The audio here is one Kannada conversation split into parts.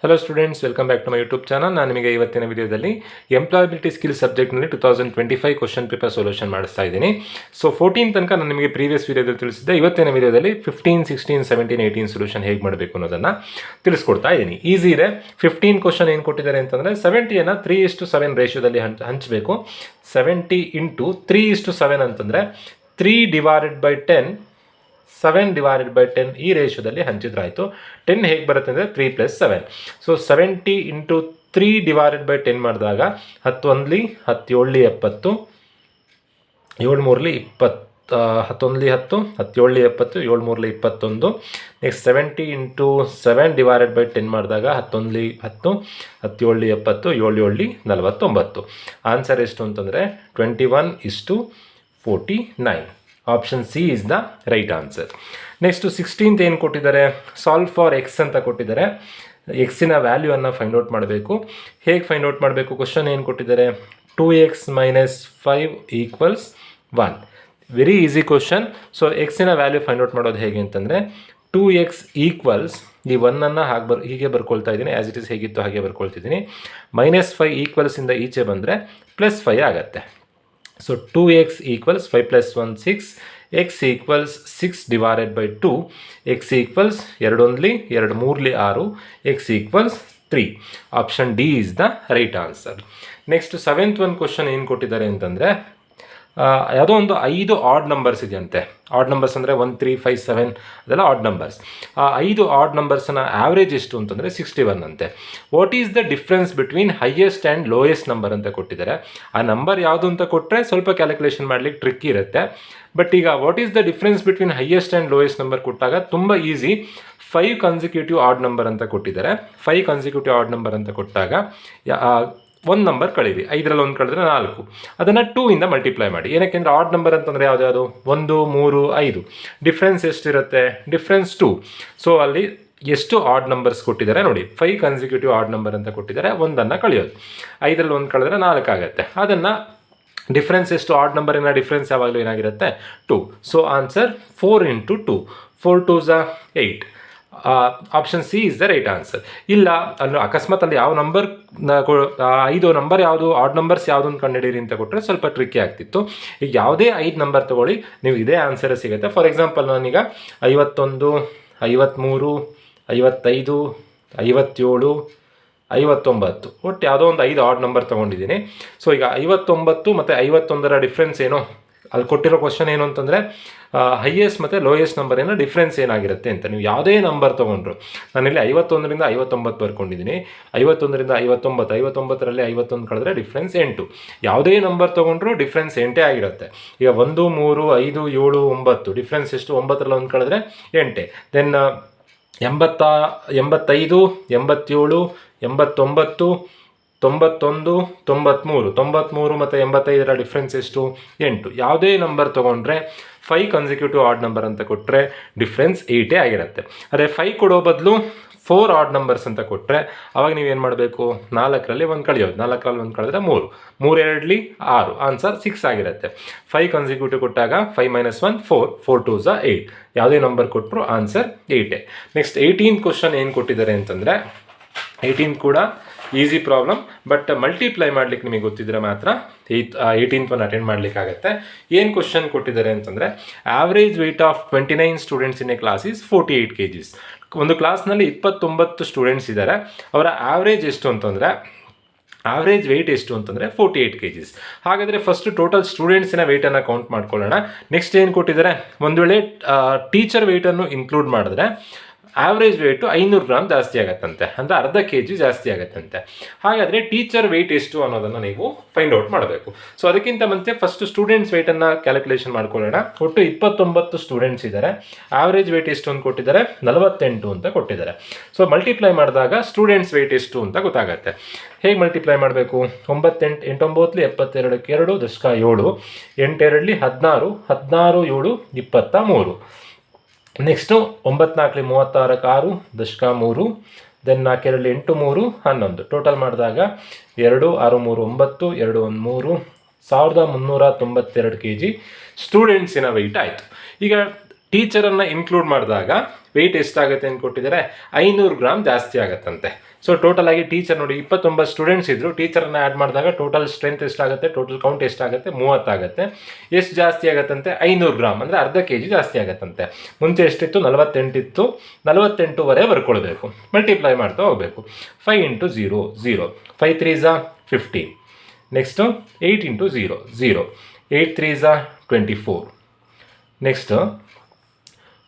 Hello students, welcome back to my YouTube channel. ನಾನು ನಿಮಗೆ ಇವತ್ತಿನ ವಿಡಿಯೋದಲ್ಲಿ ಎಂಪ್ಲಾಯಬಿಲಿಟಿ ಸ್ಕಿಲ್ ಸಬ್ಜೆಕ್ಟ್ನಲ್ಲಿ 2025 ಕ್ವಶನ್ ಪೇಪರ್ ಸೊಲ್ಯೂಷನ್ ಮಾಡಿಸ್ತಾ ಇದ್ದೀನಿ. ಸೊ 14 ತನಕ ನಾನು ನಿಮಗೆ ಪ್ರೀವಿಯಸ್ ವಿಡಿಯೋದಲ್ಲಿ ತಿಳಿಸಿದ್ದೆ. ಇವತ್ತಿನ ವಿಡಿಯೋದಲ್ಲಿ 15, 16, 17, 18 ಸೊಲ್ಯೂಷನ್ ಹೇಗೆ ಮಾಡಬೇಕು ಅನ್ನೋದನ್ನು ತಿಳಿಸ್ಕೊಡ್ತಾ ಇದ್ದೀನಿ. ಈಸಿ ಇದೆ. 15 ಕ್ವಶನ್ ಏನು ಕೊಟ್ಟಿದ್ದಾರೆ ಅಂತಂದರೆ 70ಯನ್ನು 3:7 ರೇಷಿಯೋದಲ್ಲಿ ಹಂಚಬೇಕು. 70 ಇಂಟು 3:7 ಅಂತಂದರೆ 3/10 7/10 ಈ ರೇಷಿಯೋದಲ್ಲಿ ಹಂಚಿದ್ರಾಯಿತು. 10 ಹೇಗೆ ಬರುತ್ತೆ ಅಂದರೆ 3 + 7. ಸೊ 70 ಇಂಟು 3/10 ಮಾಡಿದಾಗ 10 1 10 7 70 7 3 20 11 10 17 70 7 3 21. ನೆಕ್ಸ್ಟ್ 70 ಇಂಟು 7/10 ಮಾಡಿದಾಗ 11 10 17 70 7 49. ಆನ್ಸರ್ ಎಷ್ಟು ಅಂತಂದರೆ 21:49. Option C is the right answer. Next 16th ಏನು ಕೊಟ್ಟಿದ್ದಾರೆ, ಸಾಲ್ವ್ ಫಾರ್ ಎಕ್ಸ್ ಅಂತ ಕೊಟ್ಟಿದ್ದಾರೆ. ಎಕ್ಸಿನ ವ್ಯಾಲ್ಯೂವನ್ನು ಫೈಂಡ್ ಔಟ್ ಮಾಡಬೇಕು. ಹೇಗೆ ಫೈಂಡ್ ಔಟ್ ಮಾಡಬೇಕು? ಕ್ವಶನ್ ಏನು ಕೊಟ್ಟಿದ್ದಾರೆ, 2x - 5 = 1. Very easy question. So ಎಕ್ಸಿನ ವ್ಯಾಲ್ಯೂ ಫೈಂಡ್ ಔಟ್ ಮಾಡೋದು ಹೇಗೆ ಅಂತಂದರೆ 2x ಈಕ್ವಲ್ಸ್ ಈ 1ಅನ್ನು ಹೀಗೆ ಬರ್ಕೊಳ್ತಾ ಇದ್ದೀನಿ. ಆ್ಯಸ್ ಇಟ್ ಈಸ್ ಹೇಗಿತ್ತು ಹಾಗೆ ಬರ್ಕೊಳ್ತಿದ್ದೀನಿ. -5 ಈಕ್ವಲ್ಸಿಂದ ಈಚೆ ಬಂದರೆ +5 ಆಗುತ್ತೆ. So 2x = 5 + 1 6, x = 6/2, x = 2 1 2 3 6, x = 3. Option D is the right answer. Next 7th ಒಂದು ಕ್ವಶನ್ ಏನು ಕೊಟ್ಟಿದ್ದಾರೆ ಅಂತಂದರೆ ಯಾವುದೋ ಒಂದು 5 ಆಡ್ ನಂಬರ್ಸ್ ಇದೆಯಂತೆ. ಆಡ್ ನಂಬರ್ಸ್ ಅಂದರೆ 1 3 5 7 ಅದೆಲ್ಲ ಆಡ್ ನಂಬರ್ಸ್. ಆ 5 ಆಡ್ ನಂಬರ್ಸ್ನ ಆವ್ರೇಜ್ ಎಷ್ಟು ಅಂತಂದರೆ 61 ಅಂತೆ. What is the difference between highest and lowest number ಅಂತ ಕೊಟ್ಟಿದ್ದಾರೆ. ಆ ನಂಬರ್ ಯಾವುದು ಅಂತ ಕೊಟ್ಟರೆ ಸ್ವಲ್ಪ ಕ್ಯಾಲ್ಕುಲೇಷನ್ ಮಾಡಲಿಕ್ಕೆ ಟ್ರಿಕ್ ಇರುತ್ತೆ. ಬಟ್ ಈಗ what is the difference between highest and lowest number ಕೊಟ್ಟಾಗ ತುಂಬ ಈಸಿ. 5 ಕನ್ಸಿಕ್ಯೂಟಿವ್ ಆಡ್ ನಂಬರ್ ಅಂತ ಕೊಟ್ಟಿದ್ದಾರೆ. 5 ಕನ್ಸಿಕ್ಯೂಟಿವ್ ಆಡ್ ನಂಬರ್ ಅಂತ ಕೊಟ್ಟಾಗ ಒಂದು ನಂಬರ್ ಕಳೀರಿ, 5ರಲ್ಲಿ 1 ಕಳೆದ್ರೆ 4, ಅದನ್ನು 2 ಇಂದ ಮಲ್ಟಿಪ್ಲೈ ಮಾಡಿ. ಏನಕ್ಕೆಂದರೆ ಆಡ್ ನಂಬರ್ ಅಂತಂದರೆ ಯಾವುದು 1 3 5. ಡಿಫ್ರೆನ್ಸ್ ಎಷ್ಟಿರುತ್ತೆ? ಡಿಫ್ರೆನ್ಸ್ 2. ಸೊ ಅಲ್ಲಿ ಎಷ್ಟು ಆಡ್ ನಂಬರ್ಸ್ ಕೊಟ್ಟಿದ್ದಾರೆ ನೋಡಿ. 5 ಕನ್ಸಿಕ್ಯೂಟಿವ್ ಆಡ್ ನಂಬರ್ ಅಂತ ಕೊಟ್ಟಿದ್ದಾರೆ. 1ಅನ್ನು ಕಳೆಯೋದು, 5ರಲ್ಲಿ 1 ಕಳೆದ್ರೆ 4 ಆಗುತ್ತೆ. ಅದನ್ನು ಡಿಫ್ರೆನ್ಸ್ ಎಷ್ಟು? ಆಡ್ ನಂಬರಿನ ಡಿಫ್ರೆನ್ಸ್ ಯಾವಾಗಲೂ ಏನಾಗಿರುತ್ತೆ? 2. So answer 4 × 2, 4 2s 8. Option C is the right answer. ಇಲ್ಲ ಅಲ್ಲಿ ಅಕಸ್ಮಾತ್ ಅಲ್ಲಿ ಯಾವ ನಂಬರ್ 5 ನಂಬರ್ ಯಾವುದು, ಆಡ್ ನಂಬರ್ಸ್ ಯಾವುದು ಅಂತ ಕಂಡುಹಿಡೀರಿ ಅಂತ ಕೊಟ್ಟರೆ ಸ್ವಲ್ಪ ಟ್ರಿಕ್ಕಿ ಆಗ್ತಿತ್ತು. ಈಗ ಯಾವುದೇ 5 ನಂಬರ್ ತೊಗೊಳ್ಳಿ, ನೀವು ಇದೇ ಆನ್ಸರ್ ಸಿಗುತ್ತೆ. ಫಾರ್ ಎಕ್ಸಾಂಪಲ್ ನಾನೀಗ 51 53 55 57 59 ಒಟ್ಟು ಯಾವುದೋ ಒಂದು 5 ಆಡ್ ನಂಬರ್ ತೊಗೊಂಡಿದ್ದೀನಿ. ಸೊ ಈಗ 59 ಮತ್ತು 51ರ ಡಿಫ್ರೆನ್ಸ್ ಏನು? ಅಲ್ಲಿ ಕೊಟ್ಟಿರೋ ಕ್ವಶನ್ ಏನು ಅಂತಂದರೆ ಹೈಯೆಸ್ಟ್ ಮತ್ತು ಲೋಯೆಸ್ಟ್ ನಂಬರ್ ಏನೋ ಡಿಫ್ರೆನ್ಸ್ ಏನಾಗಿರುತ್ತೆ ಅಂತ. ನೀವು ಯಾವುದೇ ನಂಬರ್ ತೊಗೊಂಡ್ರು, ನಾನಿಲ್ಲಿ 51ರಿಂದ 59 ಬರ್ಕೊಂಡಿದ್ದೀನಿ. 51ರಿಂದ 59, 59ರಲ್ಲಿ 51 ಕಳೆದ್ರೆ ಡಿಫ್ರೆನ್ಸ್ 8. ಯಾವುದೇ ನಂಬರ್ ತೊಗೊಂಡ್ರು ಡಿಫ್ರೆನ್ಸ್ 8 ಆಗಿರುತ್ತೆ. ಈಗ 1 3 5 7 9 ಡಿಫ್ರೆನ್ಸ್ ಎಷ್ಟು? 9ರಲ್ಲಿ 1 ಕಳೆದ್ರೆ 8. ದೆನ್ 85 87 89 91 93 ಮತ್ತು 85ರ ಡಿಫ್ರೆನ್ಸ್ ಎಷ್ಟು? 8. ಯಾವುದೇ ನಂಬರ್ ತೊಗೊಂಡ್ರೆ 5 ಕನ್ಸಿಕ್ಯೂಟಿವ್ ಆಡ್ ನಂಬರ್ ಅಂತ ಕೊಟ್ಟರೆ ಡಿಫ್ರೆನ್ಸ್ 8 ಆಗಿರುತ್ತೆ. ಅದೇ 5 ಕೊಡೋ ಬದಲು 4 ಆಡ್ ನಂಬರ್ಸ್ ಅಂತ ಕೊಟ್ಟರೆ ಅವಾಗ ನೀವೇನು ಮಾಡಬೇಕು? 4ರಲ್ಲಿ 1 ಕಳೆಯೋದು, 4ರಲ್ಲಿ 1 ಕಳೆದ್ರೆ 3, 3 2 6, ಆನ್ಸರ್ 6 ಆಗಿರುತ್ತೆ. 5 ಕನ್ಸಿಕ್ಯೂಟಿವ್ ಕೊಟ್ಟಾಗ 5 - 1 4, 4 2s 8. ಯಾವುದೇ ನಂಬರ್ ಕೊಟ್ಟರು ಆನ್ಸರ್ 8. ನೆಕ್ಸ್ಟ್ 18th ಕ್ವಶನ್ ಏನು ಕೊಟ್ಟಿದ್ದಾರೆ ಅಂತಂದರೆ 18 ಕೂಡ ಈಸಿ ಪ್ರಾಬ್ಲಮ್. ಬಟ್ ಮಲ್ಟಿಪ್ಲೈ ಮಾಡ್ಲಿಕ್ಕೆ ನಿಮಗೆ ಗೊತ್ತಿದ್ರೆ ಮಾತ್ರ 18th ಒಂದು ಅಟೆಂಡ್ ಮಾಡಲಿಕ್ಕಾಗತ್ತೆ. ಏನು ಕ್ವಶನ್ ಕೊಟ್ಟಿದ್ದಾರೆ ಅಂತಂದರೆ average weight of 29 students in a class is 48 kgs. ಒಂದು ಕ್ಲಾಸ್ನಲ್ಲಿ 29 ಸ್ಟೂಡೆಂಟ್ಸ್ ಇದ್ದಾರೆ. ಅವರ ಆವ್ರೇಜ್ ಎಷ್ಟು ಅಂತಂದರೆ ಆವ್ರೇಜ್ ವೆಯ್ಟ್ ಎಷ್ಟು ಅಂತಂದರೆ 48 kgs. ಹಾಗಾದರೆ ಫಸ್ಟ್ ಟೋಟಲ್ ಸ್ಟೂಡೆಂಟ್ಸಿನ ವೆಯ್ಟನ್ನು ಕೌಂಟ್ ಮಾಡ್ಕೊಳ್ಳೋಣ. ನೆಕ್ಸ್ಟ್ ಏನು ಕೊಟ್ಟಿದ್ದಾರೆ, ಒಂದು ವೇಳೆ ಟೀಚರ್ ವೆಯ್ಟನ್ನು ಇನ್ಕ್ಲೂಡ್ ಮಾಡಿದ್ರೆ ಆವ್ರೇಜ್ ವೆಯ್ಟು 500 ಗ್ರಾಮ್ ಜಾಸ್ತಿ ಆಗುತ್ತಂತೆ, ಅಂದರೆ ಅರ್ಧ kg ಜಾಸ್ತಿ ಆಗುತ್ತಂತೆ. ಹಾಗಾದರೆ ಟೀಚರ್ ವೆಯ್ಟ್ ಎಷ್ಟು ಅನ್ನೋದನ್ನು ನೀವು ಫೈಂಡ್ ಔಟ್ ಮಾಡಬೇಕು. ಸೊ ಅದಕ್ಕಿಂತ ಮುಂಚೆ ಫಸ್ಟ್ ಸ್ಟೂಡೆಂಟ್ಸ್ ವೆಯ್ಟನ್ನು ಕ್ಯಾಲ್ಕುಲೇಷನ್ ಮಾಡ್ಕೊಳ್ಳೋಣ. ಒಟ್ಟು 29 ಸ್ಟೂಡೆಂಟ್ಸ್ ಇದ್ದಾರೆ. ಆವ್ರೇಜ್ ವೆಯ್ಟ್ ಎಷ್ಟು ಅಂತ ಕೊಟ್ಟಿದ್ದಾರೆ? 48 ಅಂತ ಕೊಟ್ಟಿದ್ದಾರೆ. ಸೊ ಮಲ್ಟಿಪ್ಲೈ ಮಾಡಿದಾಗ ಸ್ಟೂಡೆಂಟ್ಸ್ ವೆಯ್ಟ್ ಎಷ್ಟು ಅಂತ ಗೊತ್ತಾಗುತ್ತೆ. ಹೇಗೆ ಮಲ್ಟಿಪ್ಲೈ ಮಾಡಬೇಕು? 9 8 9 72 2 ದಶಕ 7, 8 2 16, 16 7 23. ನೆಕ್ಸ್ಟು 9 4 36 6 ದಶಕ 3, ದೆನ್ 4 2 8 3 11. ಟೋಟಲ್ ಮಾಡಿದಾಗ 2 6 3 9 2 1 3 1392 kg ಸ್ಟೂಡೆಂಟ್ಸಿನ ವೆಯ್ಟ್ ಆಯಿತು. ಈಗ ಟೀಚರನ್ನು ಇನ್ಕ್ಲೂಡ್ ಮಾಡಿದಾಗ ವೆಯ್ಟ್ ಎಷ್ಟಾಗುತ್ತೆ ಅಂತ ಕೊಟ್ಟಿದ್ದಾರೆ? 500 ಗ್ರಾಮ್ ಜಾಸ್ತಿ ಆಗುತ್ತಂತೆ. ಸೊ ಟೋಟಲ್ ಆಗಿ ಟೀಚರ್ ನೋಡಿ 29 ಸ್ಟೂಡೆಂಟ್ಸ್ ಇದ್ರು, ಟೀಚರನ್ನ ಆ್ಯಡ್ ಮಾಡಿದಾಗ ಟೋಟಲ್ ಸ್ಟ್ರೆಂತ್ ಎಷ್ಟಾಗುತ್ತೆ, ಟೋಟಲ್ ಕೌಂಟ್ ಎಷ್ಟಾಗುತ್ತೆ, 30 ಆಗುತ್ತೆ. ಎಷ್ಟು ಜಾಸ್ತಿ ಆಗುತ್ತಂತೆ, 500 ಗ್ರಾಮ್ ಅಂದರೆ ಅರ್ಧ kg ಜಾಸ್ತಿ ಆಗುತ್ತಂತೆ. ಮುಂಚೆ ಎಷ್ಟಿತ್ತು, 48 ಇತ್ತು, 48ವರೆ ಬರ್ಕೊಳ್ಬೇಕು, ಮಲ್ಟಿಪ್ಲೈ ಮಾಡ್ತಾ ಹೋಗಬೇಕು. 5 × 0 0, 5 3 15, ನೆಕ್ಸ್ಟು 8 × 0 0, 8 3 24, ನೆಕ್ಸ್ಟ್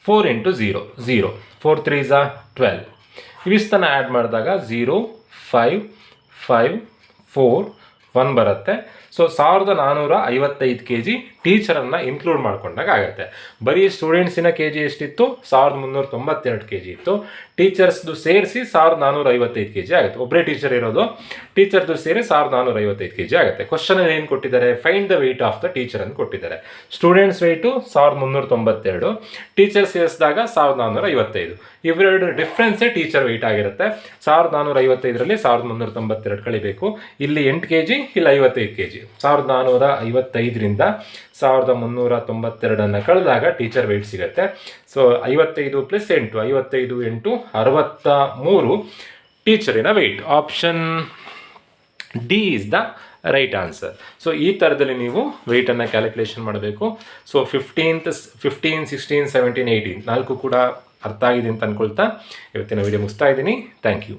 4 × 0 0, 4 3 12. ಇವಿಷ್ಟನ್ನು ಆ್ಯಡ್ ಮಾಡಿದಾಗ 0 5 5 4 1 ಬರುತ್ತೆ. ಸೊ 1455 kg ಟೀಚರನ್ನು ಇನ್ಕ್ಲೂಡ್ ಮಾಡ್ಕೊಂಡಾಗ ಆಗುತ್ತೆ. ಬರೀ ಸ್ಟೂಡೆಂಟ್ಸಿನ kg ಎಷ್ಟಿತ್ತು, 1392 kg ಇತ್ತು. ಟೀಚರ್ಸ್ದು ಸೇರಿಸಿ 1455 kg ಆಗುತ್ತೆ. ಒಬ್ಬರೇ ಟೀಚರ್ ಇರೋದು, ಟೀಚರ್ದು ಸೇರಿ 1455 kg ಆಗುತ್ತೆ. ಕ್ವಶನಲ್ಲಿ ಏನು ಕೊಟ್ಟಿದ್ದಾರೆ, find the weight of the teacher ಅಂತ ಕೊಟ್ಟಿದ್ದಾರೆ. ಸ್ಟೂಡೆಂಟ್ಸ್ ವೆಯ್ಟು 1392, ಟೀಚರ್ ಸೇರಿಸಿದಾಗ 1455. ಇವೆರಡು ಡಿಫ್ರೆನ್ಸೇ ಟೀಚರ್ ವೆಯ್ಟ್ ಆಗಿರುತ್ತೆ. 1455ರಲ್ಲಿ 1392 ಕಳಿಬೇಕು. ಇಲ್ಲಿ 8 kg, ಇಲ್ಲಿ 55 kg. 1455ರಿಂದ 1392 ಕಳೆದಾಗ ಟೀಚರ್ ವೆಯ್ಟ್ ಸಿಗುತ್ತೆ. ಸೊ 55 + 8, 55 × 63 ಟೀಚರಿನ weight. Option D is the right answer. So ಈ ಥರದಲ್ಲಿ ನೀವು ವೆಯ್ಟನ್ನು ಕ್ಯಾಲ್ಕುಲೇಷನ್ ಮಾಡಬೇಕು. ಸೊ 15, 16, 17, 18 4 ಕೂಡ ಅರ್ಥ ಆಗಿದೆ ಅಂತ ಅಂದ್ಕೊಳ್ತಾ ಇವತ್ತಿನ ವಿಡಿಯೋ ಮುಗಿಸ್ತಾ ಇದ್ದೀನಿ. Thank you.